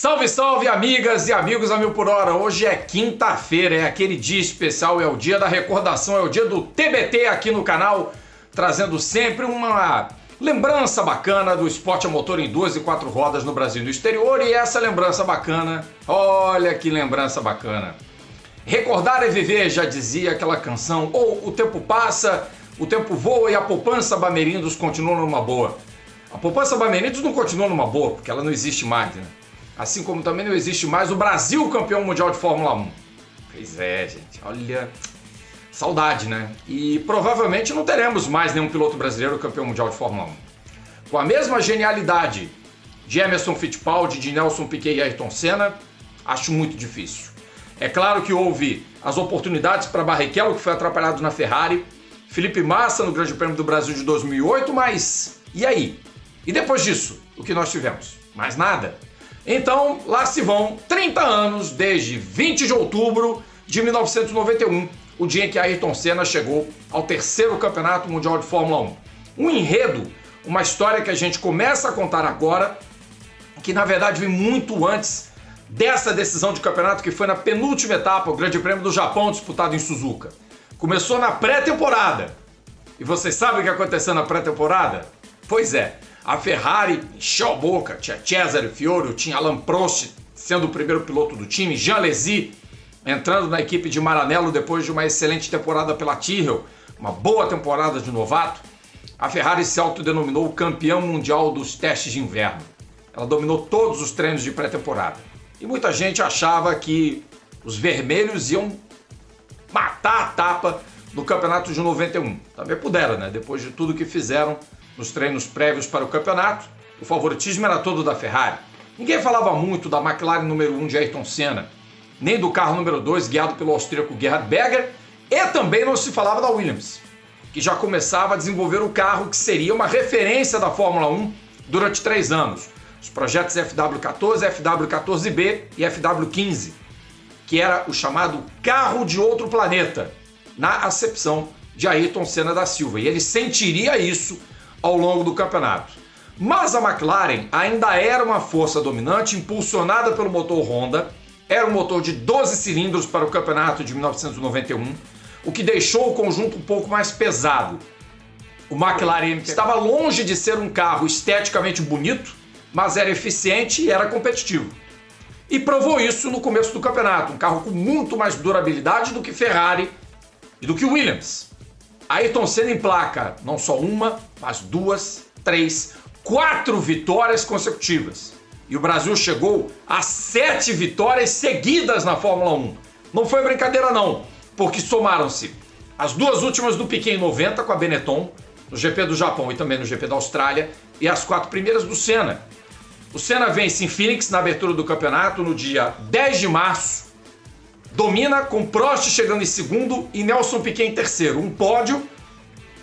Salve, salve, amigas e amigos a mil por hora. Hoje é quinta-feira, é aquele dia especial, é o dia da recordação, é o dia do TBT aqui no canal, trazendo sempre uma lembrança bacana do esporte a motor em 2 e 4 rodas no Brasil e no exterior. E essa lembrança bacana, olha que lembrança bacana. Recordar é viver, já dizia aquela canção, ou o tempo passa, o tempo voa e a poupança Bamerindos continua numa boa. A poupança Bamerindos não continua numa boa, porque ela não existe mais, né? Assim como também não existe mais o Brasil campeão mundial de Fórmula 1. Pois é, gente, olha, saudade, né? E provavelmente não teremos mais nenhum piloto brasileiro campeão mundial de Fórmula 1. Com a mesma genialidade de Emerson Fittipaldi, de Nelson Piquet e Ayrton Senna, acho muito difícil. É claro que houve as oportunidades para Barrichello, que foi atrapalhado na Ferrari, Felipe Massa no Grande Prêmio do Brasil de 2008, mas e aí? E depois disso, o que nós tivemos? Mais nada. Então, lá se vão 30 anos desde 20 de outubro de 1991, o dia em que Ayrton Senna chegou ao 3º Campeonato Mundial de Fórmula 1. Um enredo, uma história que a gente começa a contar agora, que na verdade vem muito antes dessa decisão de campeonato, que foi na penúltima etapa, o Grande Prêmio do Japão, disputado em Suzuka. Começou na pré-temporada. E vocês sabem o que aconteceu na pré-temporada? Pois é. A Ferrari encheu a boca, tinha Cesare Fiorito, tinha Alain Prost sendo o primeiro piloto do time, Jean Alesi entrando na equipe de Maranello depois de uma excelente temporada pela Tyrrell, uma boa temporada de novato. A Ferrari se autodenominou campeão mundial dos testes de inverno. Ela dominou todos os treinos de pré-temporada. E muita gente achava que os vermelhos iam matar a tapa no campeonato de 91. Também puderam, né? Depois de tudo que fizeram nos treinos prévios para o campeonato, o favoritismo era todo da Ferrari. Ninguém falava muito da McLaren número 1 de Ayrton Senna, nem do carro número 2 guiado pelo austríaco Gerhard Berger, e também não se falava da Williams, que já começava a desenvolver o carro que seria uma referência da Fórmula 1 durante 3 anos. Os projetos FW14, FW14B e FW15, que era o chamado carro de outro planeta, na acepção de Ayrton Senna da Silva. E ele sentiria isso ao longo do campeonato. Mas a McLaren ainda era uma força dominante, impulsionada pelo motor Honda, era um motor de 12 cilindros para o campeonato de 1991, o que deixou o conjunto um pouco mais pesado. O McLaren estava longe de ser um carro esteticamente bonito, mas era eficiente e era competitivo. E provou isso no começo do campeonato, um carro com muito mais durabilidade do que Ferrari e do que Williams. Ayrton Senna emplaca não só uma, mas 2, 3, 4 vitórias consecutivas. E o Brasil chegou a 7 vitórias seguidas na Fórmula 1. Não foi brincadeira não, porque somaram-se as 2 últimas do Piquet em 90 com a Benetton, no GP do Japão e também no GP da Austrália, e as 4 primeiras do Senna. O Senna vence em Phoenix na abertura do campeonato no dia 10 de março, domina com Prost chegando em segundo e Nelson Piquet em terceiro. Um pódio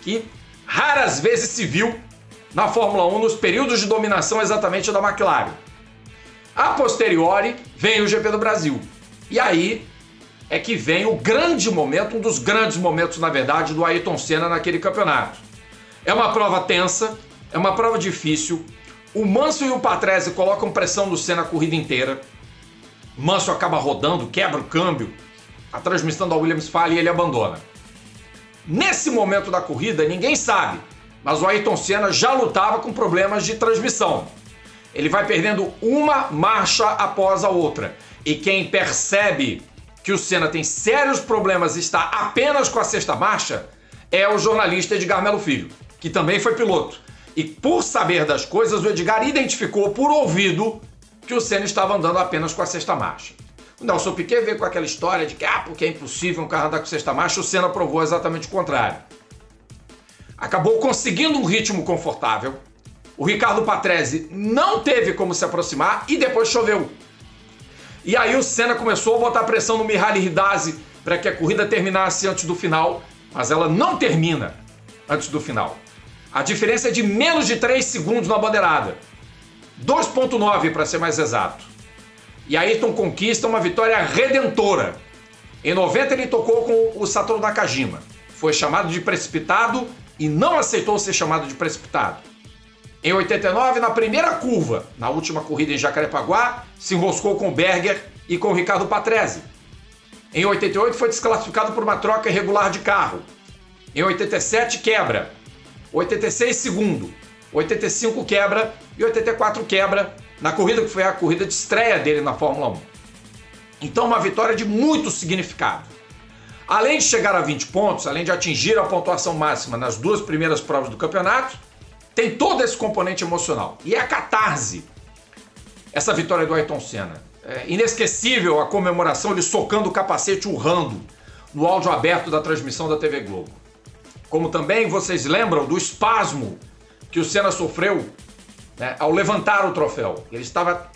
que raras vezes se viu na Fórmula 1 nos períodos de dominação exatamente da McLaren. A posteriori vem o GP do Brasil. E aí é que vem o grande momento, um dos grandes momentos, na verdade, do Ayrton Senna naquele campeonato. É uma prova tensa, é uma prova difícil. O Mansell e o Patrese colocam pressão no Senna a corrida inteira. Mansell acaba rodando, quebra o câmbio, a transmissão da Williams falha e ele abandona. Nesse momento da corrida, ninguém sabe, mas o Ayrton Senna já lutava com problemas de transmissão. Ele vai perdendo uma marcha após a outra. E quem percebe que o Senna tem sérios problemas e está apenas com a 6ª marcha é o jornalista Edgar Melo Filho, que também foi piloto. E por saber das coisas, o Edgar identificou por ouvido que o Senna estava andando apenas com a 6ª marcha. O Nelson Piquet veio com aquela história de que porque é impossível um carro andar com 6ª marcha, o Senna provou exatamente o contrário. Acabou conseguindo um ritmo confortável, o Riccardo Patrese não teve como se aproximar e depois choveu. E aí o Senna começou a botar pressão no Mihaly Ridazzi para que a corrida terminasse antes do final, mas ela não termina antes do final. A diferença é de menos de 3 segundos na bandeirada. 2,9 para ser mais exato. E Ayrton conquista uma vitória redentora. Em 90 ele tocou com o Satoru Nakajima. Foi chamado de precipitado e não aceitou ser chamado de precipitado. Em 89, na primeira curva, na última corrida em Jacarepaguá, se enroscou com o Berger e com o Ricardo Patrese. Em 88 foi desclassificado por uma troca irregular de carro. Em 87 quebra. 86 segundo. 85 quebra e 84 quebra na corrida que foi a corrida de estreia dele na Fórmula 1. Então uma vitória de muito significado. Além de chegar a 20 pontos, além de atingir a pontuação máxima nas duas primeiras provas do campeonato, tem todo esse componente emocional. E é a catarse, essa vitória do Ayrton Senna. É inesquecível a comemoração, ele socando o capacete, urrando, no áudio aberto da transmissão da TV Globo. Como também vocês lembram do espasmo que o Senna sofreu, né, ao levantar o troféu. Ele estava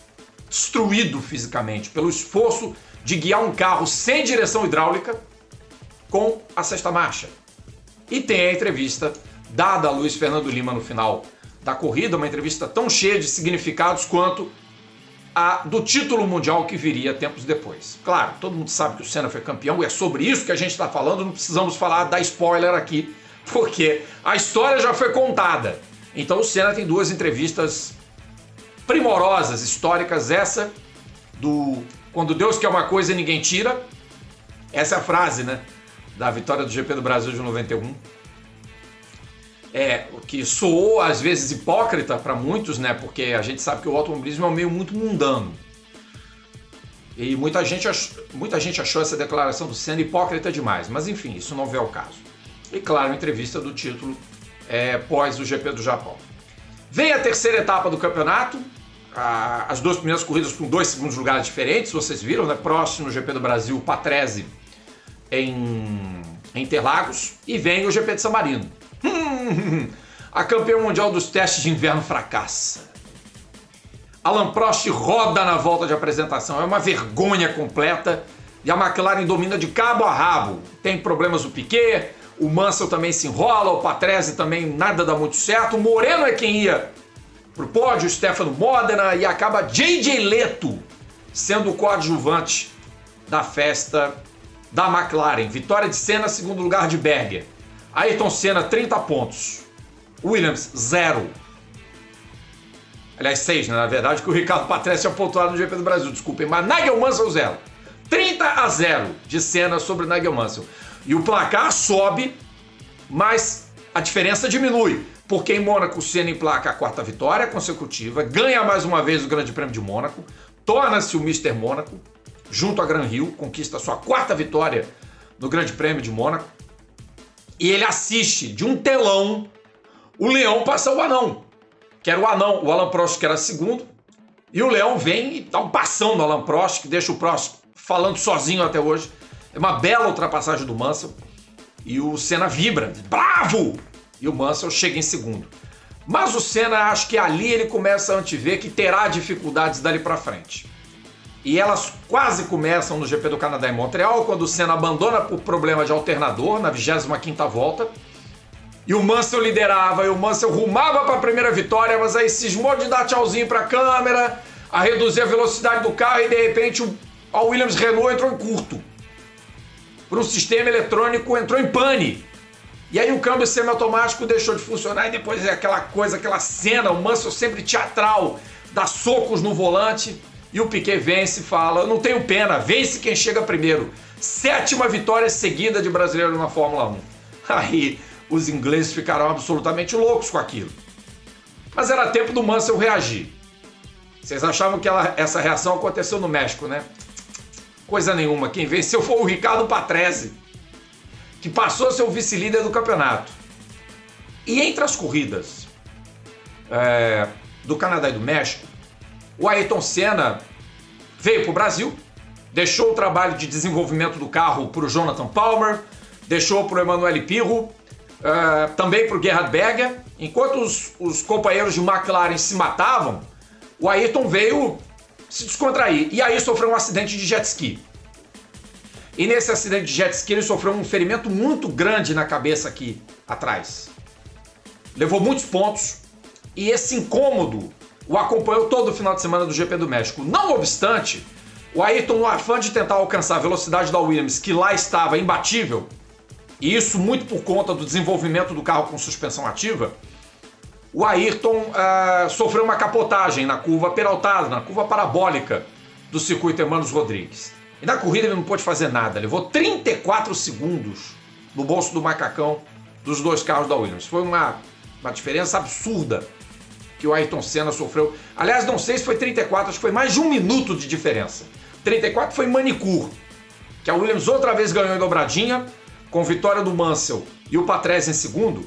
destruído fisicamente pelo esforço de guiar um carro sem direção hidráulica com a sexta marcha. E tem a entrevista dada a Luiz Fernando Lima no final da corrida, uma entrevista tão cheia de significados quanto a do título mundial que viria tempos depois. Claro, todo mundo sabe que o Senna foi campeão e é sobre isso que a gente está falando, não precisamos falar da spoiler aqui, porque a história já foi contada. Então o Senna tem duas entrevistas primorosas, históricas, essa do quando Deus quer uma coisa e ninguém tira, essa é a frase, né, da vitória do GP do Brasil de 91, o que soou às vezes hipócrita para muitos, né, porque a gente sabe que o automobilismo é um meio muito mundano, e muita gente achou essa declaração do Senna hipócrita demais, mas enfim, isso não vê ao caso. E claro, a entrevista do título pós o GP do Japão. Vem a terceira etapa do campeonato, as duas primeiras corridas com 2 segundos lugares diferentes, vocês viram, né? Próximo no GP do Brasil, Patrese em Interlagos, e vem o GP de San Marino. A campeã mundial dos testes de inverno fracassa. Alain Prost roda na volta de apresentação, é uma vergonha completa, e a McLaren domina de cabo a rabo. Tem problemas o Piquet, o Mansell também se enrola, o Patrese também nada dá muito certo, o Moreno é quem ia pro pódio, o Stefano Modena, e acaba J.J. Leto sendo o coadjuvante da festa da McLaren. Vitória de Senna, segundo lugar de Berger. Ayrton Senna, 30 pontos. Williams, 0. Aliás, 6, né? Na verdade, que o Ricardo Patrese tinha pontuado no GP do Brasil, desculpem, mas Nigel Mansell, 0. 30-0 de Senna sobre Nigel Mansell. E o placar sobe, mas a diferença diminui. Porque em Mônaco o Senna emplaca a 4ª vitória consecutiva, ganha mais uma vez o Grande Prêmio de Mônaco, torna-se o Mr. Mônaco, junto a Gran Hill, conquista a sua 4ª vitória no Grande Prêmio de Mônaco, e ele assiste de um telão o Leão passar o Anão, que era o Anão, o Alain Prost, que era segundo, e o Leão vem e dá um passão no Alain Prost, que deixa o Prost falando sozinho até hoje. É uma bela ultrapassagem do Mansell, e o Senna vibra, bravo! E o Mansell chega em segundo. Mas o Senna, acho que ali ele começa a antever que terá dificuldades dali para frente. E elas quase começam no GP do Canadá em Montreal, quando o Senna abandona por problema de alternador na 25ª volta. E o Mansell liderava, e o Mansell rumava para a primeira vitória, mas aí cismou de dar tchauzinho para a câmera, a reduzir a velocidade do carro, e de repente a Williams Renault entrou em curto. Por um sistema eletrônico entrou em pane. E aí o câmbio semiautomático deixou de funcionar, e depois é aquela coisa, aquela cena, o Mansell sempre teatral, dá socos no volante, e o Piquet vence e fala: eu não tenho pena, vence quem chega primeiro. 7ª vitória seguida de brasileiro na Fórmula 1. Aí os ingleses ficaram absolutamente loucos com aquilo. Mas era tempo do Mansell reagir. Vocês achavam que essa reação aconteceu no México, né? Coisa nenhuma, quem venceu foi o Ricardo Patrese, que passou a ser o vice-líder do campeonato. E entre as corridas do Canadá e do México, o Ayrton Senna veio para o Brasil, deixou o trabalho de desenvolvimento do carro para o Jonathan Palmer, deixou para o Emmanuel Pirro, também para o Gerhard Berger. Enquanto os companheiros de McLaren se matavam, o Ayrton veio se descontrair. E aí sofreu um acidente de jet ski. E nesse acidente de jet ski ele sofreu um ferimento muito grande na cabeça aqui atrás. Levou muitos pontos e esse incômodo o acompanhou todo o final de semana do GP do México. Não obstante, o Ayrton, no afã de tentar alcançar a velocidade da Williams, que lá estava imbatível, e isso muito por conta do desenvolvimento do carro com suspensão ativa, o Ayrton sofreu uma capotagem na curva peraltada, na curva parabólica do circuito Hermanos Rodrigues. E na corrida ele não pôde fazer nada, levou 34 segundos no bolso do macacão dos dois carros da Williams. Foi uma diferença absurda que o Ayrton Senna sofreu. Aliás, não sei se foi 34, acho que foi mais de 1 minuto de diferença. 34 foi manicure, que a Williams outra vez ganhou em dobradinha, com vitória do Mansell e o Patrese em segundo,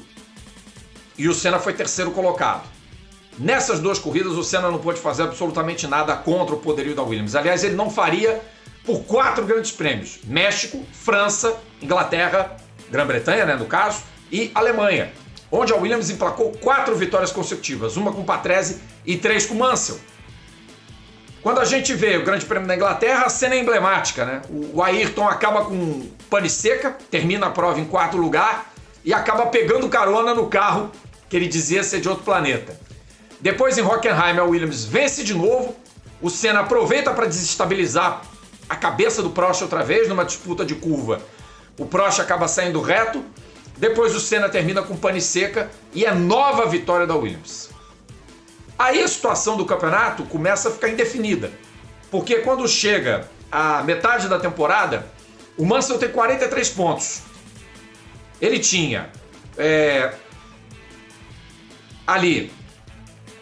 e o Senna foi terceiro colocado. Nessas duas corridas, o Senna não pôde fazer absolutamente nada contra o poderio da Williams. Aliás, ele não faria por 4 grandes prêmios: México, França, Inglaterra, Grã-Bretanha, né, no caso, e Alemanha, onde a Williams emplacou 4 vitórias consecutivas, uma com Patrese e 3 com Mansell. Quando a gente vê o Grande Prêmio da Inglaterra, a cena é emblemática, né? O Ayrton acaba com pane seca, termina a prova em 4º lugar e acaba pegando carona no carro que ele dizia ser de outro planeta. Depois, em Hockenheim, a Williams vence de novo, o Senna aproveita para desestabilizar a cabeça do Prost outra vez numa disputa de curva. O Prost acaba saindo reto, depois o Senna termina com pane seca e é nova vitória da Williams. Aí a situação do campeonato começa a ficar indefinida, porque quando chega a metade da temporada, o Mansell tem 43 pontos. Ele tinha ali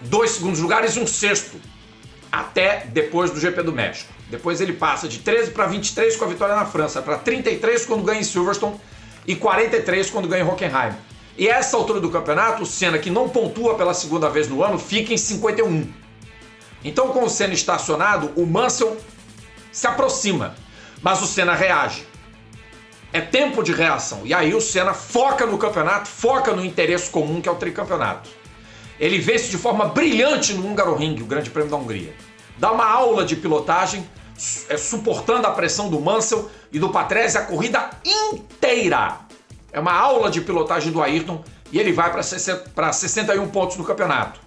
2 segundos lugares e um sexto, até depois do GP do México. Depois ele passa de 13 para 23 com a vitória na França, para 33 quando ganha em Silverstone e 43 quando ganha em Hockenheim. E a essa altura do campeonato, o Senna, que não pontua pela segunda vez no ano, fica em 51. Então, com o Senna estacionado, o Mansell se aproxima, mas o Senna reage. É tempo de reação. E aí o Senna foca no campeonato, foca no interesse comum, que é o tricampeonato. Ele vence de forma brilhante no Hungaroring, o Grande Prêmio da Hungria. Dá uma aula de pilotagem, suportando a pressão do Mansell e do Patrese a corrida inteira. É uma aula de pilotagem do Ayrton e ele vai para 61 pontos no campeonato.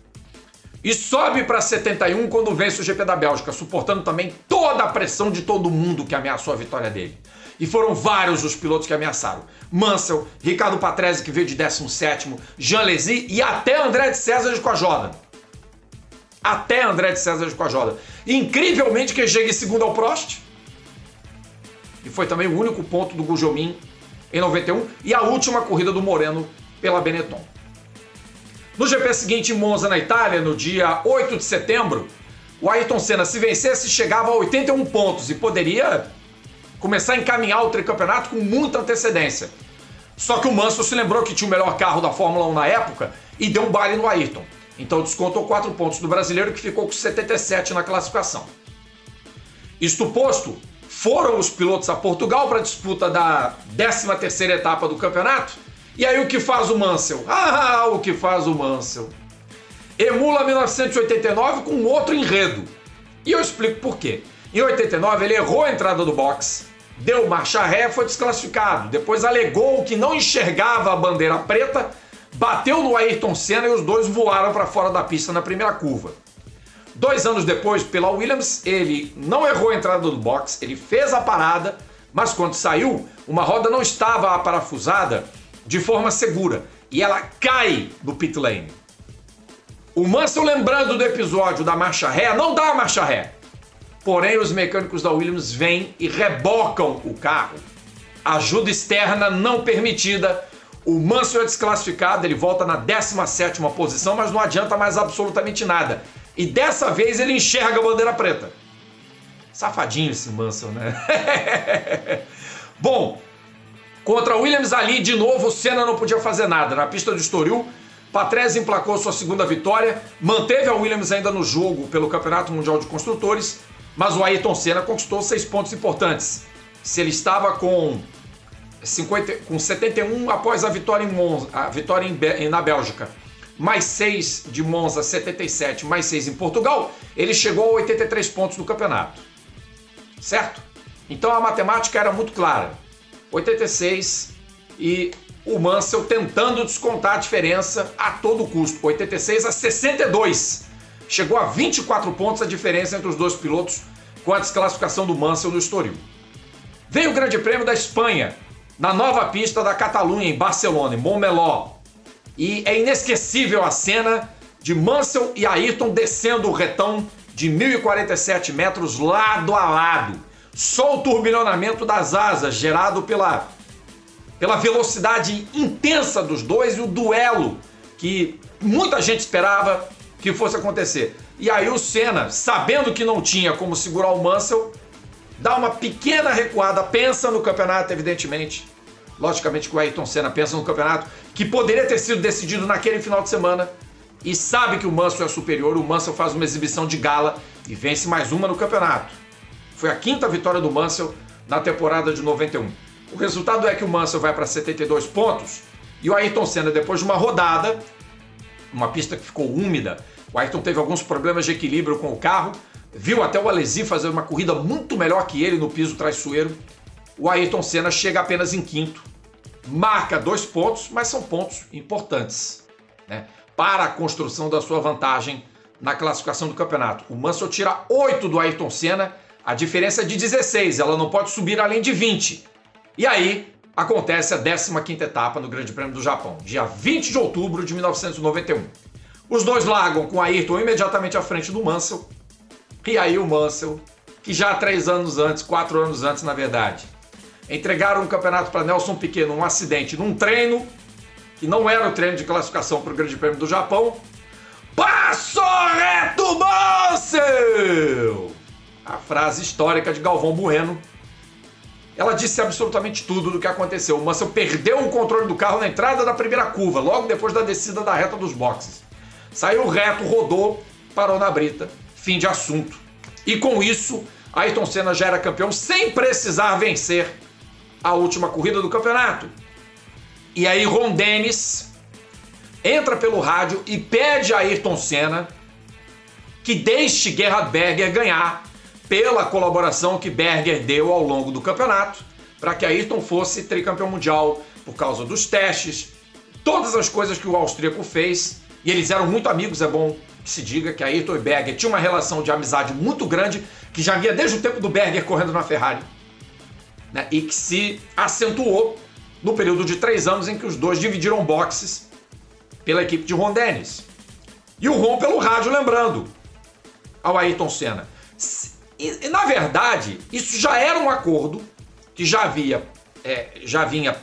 E sobe para 71 quando vence o GP da Bélgica, suportando também toda a pressão de todo mundo que ameaçou a vitória dele. E foram vários os pilotos que ameaçaram. Mansell, Ricardo Patrese, que veio de 17º, Jean Lézy e até André de César de Cojoda. Até André de César de Cojoda. Incrivelmente, quem chega em segundo ao Prost. E foi também o único ponto do Gugelmin em 91 e a última corrida do Moreno pela Benetton. No GP seguinte, em Monza, na Itália, no dia 8 de setembro, o Ayrton Senna, se vencesse, chegava a 81 pontos e poderia começar a encaminhar o tricampeonato com muita antecedência. Só que o Mansell se lembrou que tinha o melhor carro da Fórmula 1 na época e deu um baile no Ayrton. Então descontou 4 pontos do brasileiro, que ficou com 77 na classificação. Isto posto, foram os pilotos a Portugal para a disputa da 13ª etapa do campeonato. E aí o que faz o Mansell? O que faz o Mansell? Emula 1989 com outro enredo. E eu explico por quê. Em 89 ele errou a entrada do box, deu marcha ré, foi desclassificado. Depois alegou que não enxergava a bandeira preta, bateu no Ayrton Senna e os dois voaram para fora da pista na primeira curva. 2 anos depois, pela Williams, ele não errou a entrada do box, ele fez a parada, mas quando saiu, uma roda não estava aparafusada de forma segura e ela cai no pit lane. O Mansell, lembrando do episódio da marcha ré, não dá a marcha ré. Porém, os mecânicos da Williams vêm e rebocam o carro. Ajuda externa não permitida. O Mansell é desclassificado, ele volta na 17ª posição, mas não adianta mais absolutamente nada. E dessa vez ele enxerga a bandeira preta. Safadinho esse Mansell, né? Bom, contra a Williams ali, de novo, o Senna não podia fazer nada. Na pista de Estoril, Patrese emplacou sua segunda vitória, manteve a Williams ainda no jogo pelo Campeonato Mundial de Construtores, mas o Ayrton Senna conquistou 6 pontos importantes. Se ele estava com 71 após a vitória em Monza, na Bélgica, mais 6 de Monza, 77, mais 6 em Portugal, ele chegou a 83 pontos no campeonato. Certo? Então a matemática era muito clara. 86 e o Mansell tentando descontar a diferença a todo custo. 86 a 62. Chegou a 24 pontos a diferença entre os dois pilotos com a desclassificação do Mansell no Estoril. Veio o Grande Prêmio da Espanha, na nova pista da Catalunha, em Barcelona, em Montmeló. E é inesquecível a cena de Mansell e Ayrton descendo o retão de 1.047 metros lado a lado. Só o turbilhonamento das asas, gerado pela velocidade intensa dos dois e o duelo que muita gente esperava que fosse acontecer. E aí o Senna, sabendo que não tinha como segurar o Mansell, dá uma pequena recuada, pensa no campeonato, evidentemente. Logicamente que o Ayrton Senna pensa no campeonato, que poderia ter sido decidido naquele final de semana, e sabe que o Mansell é superior. O Mansell faz uma exibição de gala e vence mais uma no campeonato. Foi a 5ª vitória do Mansell na temporada de 91. O resultado é que o Mansell vai para 72 pontos e o Ayrton Senna, depois de uma rodada, uma pista que ficou úmida, o Ayrton teve alguns problemas de equilíbrio com o carro, viu até o Alesi fazer uma corrida muito melhor que ele no piso traiçoeiro. O Ayrton Senna chega apenas em 5º, marca 2 pontos, mas são pontos importantes, né, para a construção da sua vantagem na classificação do campeonato. O Mansell tira 8 do Ayrton Senna, a diferença é de 16, ela não pode subir além de 20. E aí acontece a 15ª etapa no Grande Prêmio do Japão, dia 20 de outubro de 1991. Os dois largam com o Ayrton imediatamente à frente do Mansell. E aí o Mansell, que já 3 anos antes, 4 anos antes na verdade, entregaram o campeonato para Nelson Piquet num acidente, num treino, que não era o treino de classificação para o Grande Prêmio do Japão. Passou reto, Mansell! A frase histórica de Galvão Bueno. Ela disse absolutamente tudo do que aconteceu. O Mansell perdeu o controle do carro na entrada da primeira curva, logo depois da descida da reta dos boxes. Saiu reto, rodou, parou na brita. Fim de assunto. E com isso, Ayrton Senna já era campeão sem precisar vencer a última corrida do campeonato. E aí Ron Dennis entra pelo rádio e pede a Ayrton Senna que deixe Gerhard Berger ganhar, pela colaboração que Berger deu ao longo do campeonato, para que Ayrton fosse tricampeão mundial por causa dos testes, todas as coisas que o austríaco fez. E eles eram muito amigos, é bom que se diga que Ayrton e Berger tinham uma relação de amizade muito grande, que já vinha desde o tempo do Berger correndo na Ferrari, né, e que se acentuou no período de 3 anos em que os dois dividiram boxes pela equipe de Ron Dennis. E o Ron pelo rádio lembrando ao Ayrton Senna. E na verdade, isso já era um acordo que já vinha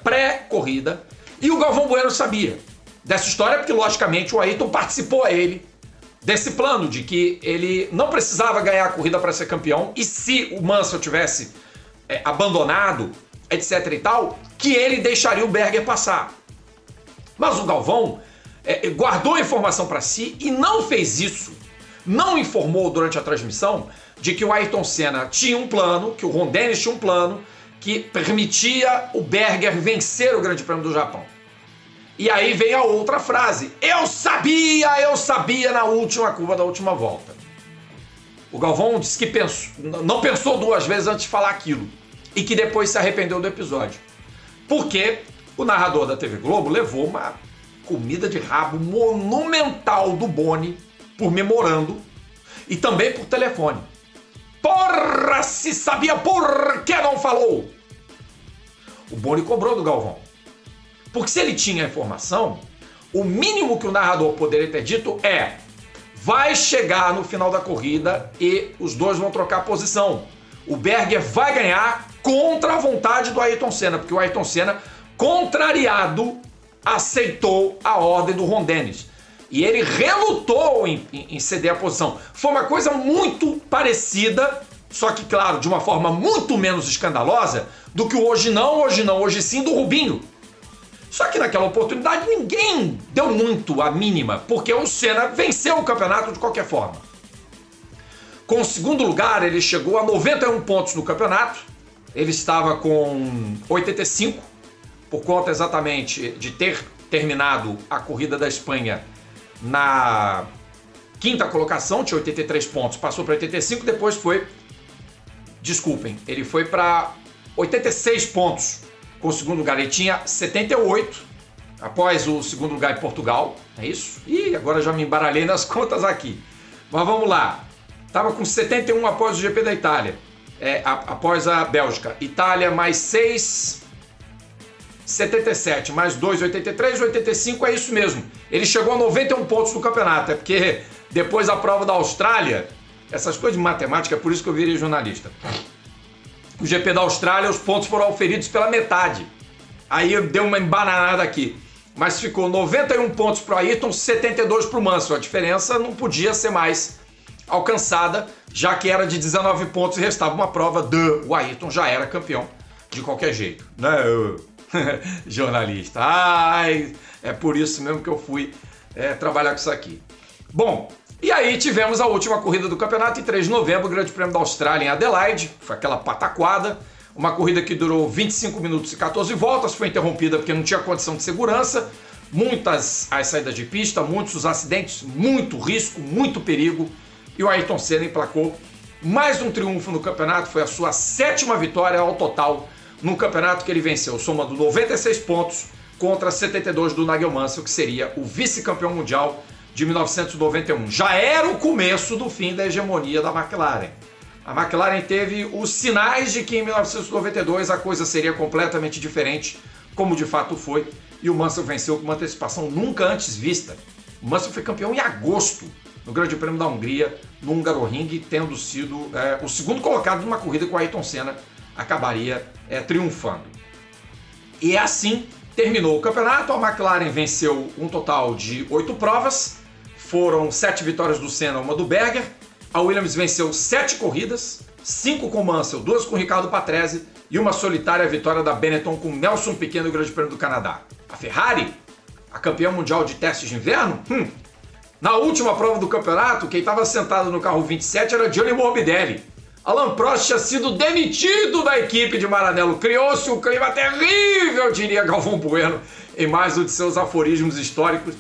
pré-corrida, e o Galvão Bueno sabia dessa história, porque logicamente o Ayrton participou a ele desse plano de que ele não precisava ganhar a corrida para ser campeão, e se o Mansell tivesse abandonado, etc e tal, que ele deixaria o Berger passar. Mas o Galvão guardou a informação para si e não fez isso, não informou durante a transmissão de que o Ayrton Senna tinha um plano, que o Ron Dennis tinha um plano que permitia o Berger vencer o Grande Prêmio do Japão. E aí vem a outra frase: eu sabia na última curva da última volta. O Galvão disse que não pensou 2 vezes antes de falar aquilo, e que depois se arrependeu do episódio. Porque o narrador da TV Globo levou uma comida de rabo monumental do Boni por memorando e também por telefone. Porra, se sabia, por que não falou? O Boni cobrou do Galvão. Porque se ele tinha a informação, o mínimo que o narrador poderia ter dito é: vai chegar no final da corrida e os dois vão trocar posição. O Berger vai ganhar contra a vontade do Ayrton Senna, porque o Ayrton Senna, contrariado, aceitou a ordem do Ron Dennis. E ele relutou em ceder a posição. Foi uma coisa muito parecida, só que, claro, de uma forma muito menos escandalosa do que o hoje não, hoje sim do Rubinho. Só que naquela oportunidade ninguém deu muito a mínima, porque o Senna venceu o campeonato de qualquer forma. Com o segundo lugar, ele chegou a 91 pontos no campeonato. Ele estava com 85, por conta exatamente de ter terminado a corrida da Espanha na 5ª colocação, tinha 83 pontos, passou para 85, depois ele foi para 86 pontos com o segundo lugar. Ele tinha 78 após o segundo lugar em Portugal, é isso? Ih, agora já me embaralhei nas contas aqui. Mas vamos lá. Estava com 71 após o GP da Itália, após a Bélgica. Itália mais 6, 77, mais 2, 83, 85, é isso mesmo. Ele chegou a 91 pontos no campeonato, é porque depois da prova da Austrália, Essas coisas de matemática, é por isso que eu virei jornalista. O GP da Austrália, os pontos foram auferidos pela metade. Aí deu uma embananada aqui. Mas ficou 91 pontos para o Ayrton, 72 para o Mansell. A diferença não podia ser mais alcançada, já que era de 19 pontos e restava uma prova. O Ayrton já era campeão de qualquer jeito. Não, jornalista. Ai, é por isso mesmo que eu fui trabalhar com isso aqui. Bom, e aí tivemos a última corrida do campeonato em 3 de novembro, o Grande Prêmio da Austrália em Adelaide. Foi aquela pataquada. Uma corrida que durou 25 minutos e 14 voltas, foi interrompida porque não tinha condição de segurança, muitas as saídas de pista, muitos os acidentes, muito risco, muito perigo, e o Ayrton Senna emplacou mais um triunfo no campeonato, foi a sua 7ª vitória ao total no campeonato que ele venceu, somando 96 pontos contra 72 do Nigel Mansell, que seria o vice-campeão mundial de 1991. Já era o começo do fim da hegemonia da McLaren. A McLaren teve os sinais de que em 1992 a coisa seria completamente diferente, como de fato foi, e o Mansell venceu com uma antecipação nunca antes vista. O Mansell foi campeão em agosto, no Grande Prêmio da Hungria, no Hungaroring, tendo sido o segundo colocado numa corrida que o Ayrton Senna acabaria triunfando. E assim terminou o campeonato. A McLaren venceu um total de 8 provas, foram 7 vitórias do Senna, uma do Berger. A Williams venceu 7 corridas, 5 com Mansell, 2 com Ricardo Patrese e uma solitária vitória da Benetton com Nelson Piquet no Grande Prêmio do Canadá. A Ferrari, a campeã mundial de testes de inverno, na última prova do campeonato, quem estava sentado no carro 27 era Gianni Morbidelli. Alain Prost tinha sido demitido da equipe de Maranello. Criou-se um clima terrível, diria Galvão Bueno, em mais um de seus aforismos históricos.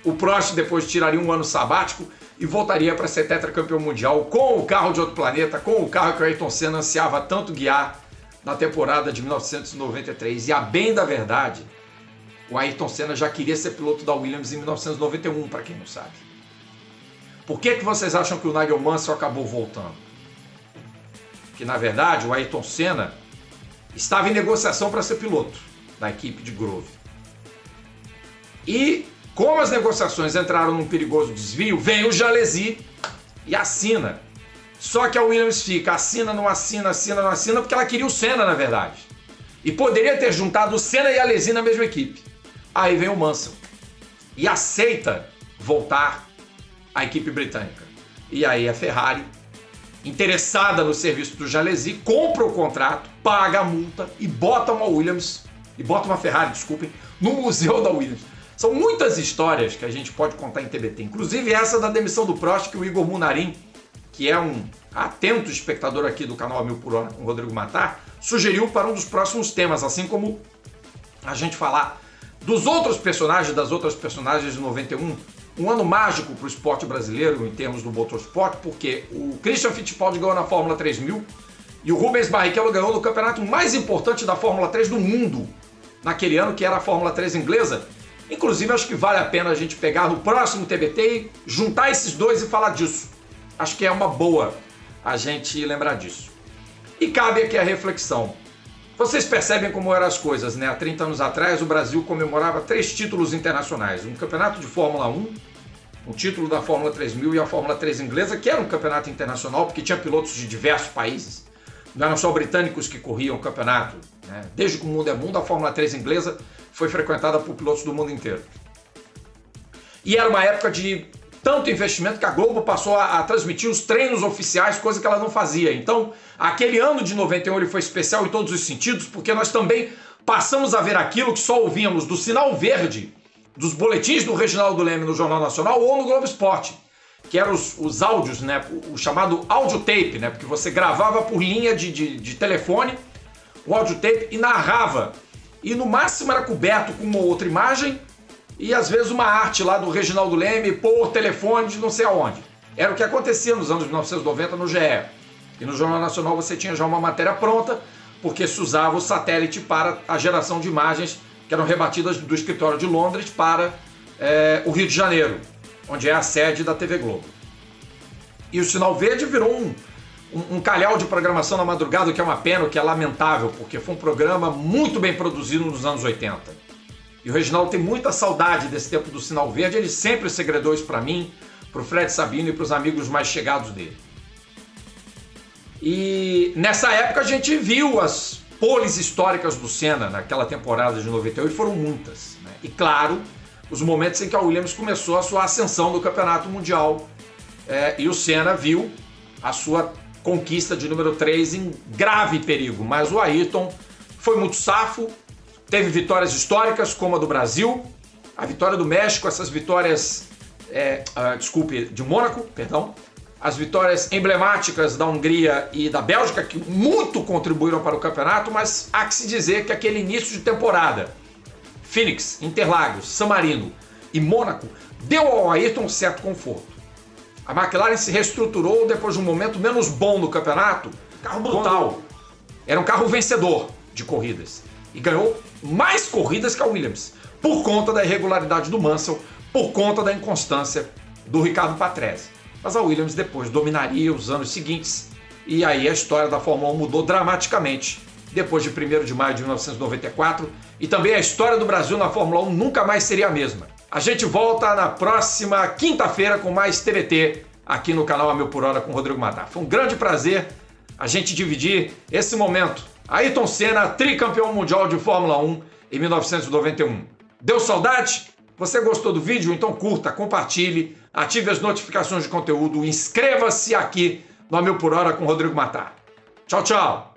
O Prost depois tiraria um ano sabático e voltaria para ser tetracampeão mundial com o carro de outro planeta, com o carro que o Ayrton Senna ansiava tanto guiar na temporada de 1993. E a bem da verdade, o Ayrton Senna já queria ser piloto da Williams em 1991, para quem não sabe. Por que vocês acham que o Nigel Mansell acabou voltando? Que na verdade o Ayrton Senna estava em negociação para ser piloto da equipe de Grove. E como as negociações entraram num perigoso desvio, vem o Jalesi e assina. Só que a Williams fica, assina, não assina, assina, não assina, porque ela queria o Senna, na verdade. E poderia ter juntado o Senna e a Alesi na mesma equipe. Aí vem o Mansell e aceita voltar à equipe britânica. E aí a Ferrari, interessada no serviço do Jalesi, compra o contrato, paga a multa e bota uma Williams, e bota uma Ferrari, desculpem, no museu da Williams. São muitas histórias que a gente pode contar em TBT, inclusive essa da demissão do Prost, que o Igor Munarim, que é um atento espectador aqui do canal A Mil por Hora com o Rodrigo Matar, sugeriu para um dos próximos temas, assim como a gente falar dos outros personagens, das outras personagens de 91, um ano mágico para o esporte brasileiro em termos do motorsport, porque o Christian Fittipaldi ganhou na Fórmula 3000 e o Rubens Barrichello ganhou no campeonato mais importante da Fórmula 3 do mundo, naquele ano, que era a Fórmula 3 inglesa. Inclusive, acho que vale a pena a gente pegar no próximo TBT e juntar esses dois e falar disso. Acho que é uma boa a gente lembrar disso. E cabe aqui a reflexão. Vocês percebem como eram as coisas, né? Há 30 anos atrás, o Brasil comemorava 3 títulos internacionais. Um campeonato de Fórmula 1, um título da Fórmula 3000 e a Fórmula 3 inglesa, que era um campeonato internacional, porque tinha pilotos de diversos países. Não eram só britânicos que corriam o campeonato, né? Desde que o mundo é mundo, a Fórmula 3 inglesa foi frequentada por pilotos do mundo inteiro. E era uma época de tanto investimento que a Globo passou a transmitir os treinos oficiais, coisa que ela não fazia. Então, aquele ano de 91 ele foi especial em todos os sentidos, porque nós também passamos a ver aquilo que só ouvíamos do sinal verde, dos boletins do Reginaldo Leme no Jornal Nacional ou no Globo Esporte, que eram os áudios, né? O chamado audiotape, né? Porque você gravava por linha de telefone o audiotape e narrava. E no máximo era coberto com uma outra imagem e às vezes uma arte lá do Reginaldo Leme por telefone de não sei aonde. Era o que acontecia nos anos 1990 no GE. E no Jornal Nacional você tinha já uma matéria pronta, porque se usava o satélite para a geração de imagens que eram rebatidas do escritório de Londres para o Rio de Janeiro, onde é a sede da TV Globo. E o Sinal Verde virou um calhau de programação na madrugada, que é uma pena, que é lamentável, porque foi um programa muito bem produzido nos anos 80. E o Reginaldo tem muita saudade desse tempo do Sinal Verde, ele sempre segredou isso para mim, para o Fred Sabino e para os amigos mais chegados dele. E nessa época a gente viu as poles históricas do Senna naquela temporada de 98, foram muitas, né? E claro, os momentos em que a Williams começou a sua ascensão no Campeonato Mundial, e o Senna viu a sua conquista de número 3 em grave perigo, mas o Ayrton foi muito safo, teve vitórias históricas como a do Brasil, a vitória do México, essas vitórias, de Mônaco, perdão, as vitórias emblemáticas da Hungria e da Bélgica, que muito contribuíram para o campeonato, mas há que se dizer que aquele início de temporada, Phoenix, Interlagos, San Marino e Mônaco, deu ao Ayrton um certo conforto. A McLaren se reestruturou depois de um momento menos bom no campeonato, carro brutal, era um carro vencedor de corridas e ganhou mais corridas que a Williams, por conta da irregularidade do Mansell, por conta da inconstância do Riccardo Patrese. Mas a Williams depois dominaria os anos seguintes e aí a história da Fórmula 1 mudou dramaticamente depois de 1º de maio de 1994 e também a história do Brasil na Fórmula 1 nunca mais seria a mesma. A gente volta na próxima quinta-feira com mais TBT aqui no canal A Mil por Hora com Rodrigo Matar. Foi um grande prazer a gente dividir esse momento. Ayrton Senna, tricampeão mundial de Fórmula 1 em 1991. Deu saudade? Você gostou do vídeo? Então curta, compartilhe, ative as notificações de conteúdo, inscreva-se aqui no A Mil por Hora com Rodrigo Matar. Tchau, tchau!